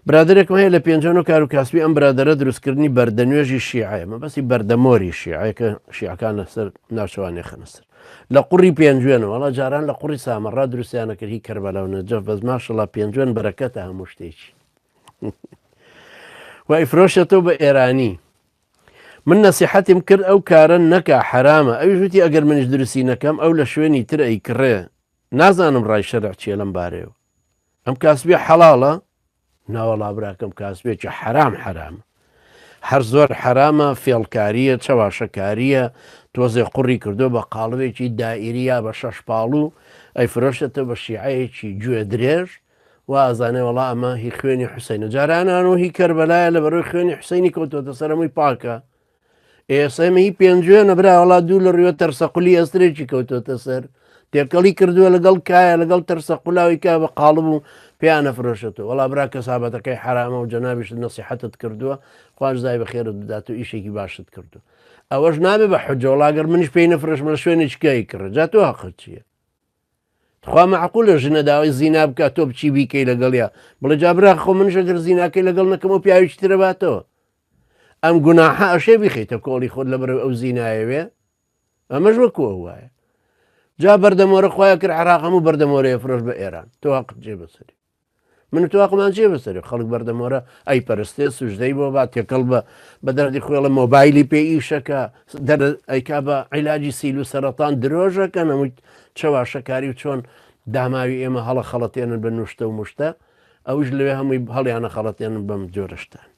برادێکم هەیە لە پێنجۆن و کار و کاسبی ئەم برادرە دروستکردنی بەردەنوێژی شیعە مەبەستی بەردەمۆری شیعەکە شیعەکان لەسەر ناوچەوانی خەنەسەر لە قوڕی پێنجوێنەوە وڵا جاران لە قوڕی سامەڕا دروستیانە کرد هی کەربەلاو نەجەف بەس ماشەڵڵا پێنجوێن بەرەکەتە هەموو شتێکی وای فرۆشەتەوە بە ئێرانی من نەسیحەتیم کرد ئەو کارە نەکا حرامە ئەویش وتی ئەگەر منیش دروستی نەکەم ئەو لە شوێنی تر ئەیکڕێ نازانم ڕای شەرع چیە لەم بارەیەوە ئەم کاسبی حەڵاڵە ناوەڵا براکەم کاسبێکی حرام هەر زۆر حرامە فێڵکاریە چەواشەکاریە تۆزێ قوڕی کردو بە قاڵوێکی دائیریا بە شەش پاڵوو ئەی فرۆشتە بە شیعەیەکی گوێ درێژ و ئازانێ وەڵا ئەمە هی خوێنی حوسینە جارانان و هی کەربەلایە لە بەرەوەی خوێنی حوسینی کەوتۆتە سەرەمووی پاکە ئێسەمە هی پێنجوێنە برا وڵا دوو لە ڕوێ تەرسەقولی ئەسترێکی کەوتۆتە سەر تێکەڵی کردووە لەگەڵ کایە لەگەڵ تەرسەقولاوی کا بە قاڵب و پێیانە فرۆشێتەوە وەڵا برا کەسابەتەکەی حرامە و جەنابیشت نەسیحەتت کردووە خوش زای بەخێرت بدات و ئیشێکی باشت کردو ئەوەش نابێ بە حجۆڵاگەر منیش پێی نەفرۆشمە لە شوێنی چکایی کڕە جا تۆ حەقت چییە خوا مەعقولە ژنە داوای زینا بکات تۆ بچی بیکەی لەگەڵیا بڵێ جابرا خۆ منش ئەگەر زیناکەی لەگەڵ نەکەم و پیاویی ترە باتەوە ئەم گوناحە ئەشێ بیخیتە کۆڵی خۆت لە بەرەو ئەو زینایەوێ ئەمەش وەکووە وایە جا بەردەمۆرە خۆیان کرد عێراق هەموو بەردەمۆرەیە فرۆش بە ئێران تۆ حەقت جێ بەسەری من تواقمان جێ بەسەری خەڵک بەردەمۆرە ئەی پەرستێ سوژدەی بۆ با تێکەڵ بە دەردی خۆڵە مۆبایلی پێ ئیشەکە ئەیکا بە عیلاجی سیل و سەرەتان درۆژەکە نەمووی چەواشەکاری و چۆن داماوی ئێمە هەڵە خەڵەتێنن بە نوشتە و مشتە ئەوش لەوێ هەمووی هەڵیانە خەڵەتێنن بەم جۆرەشتان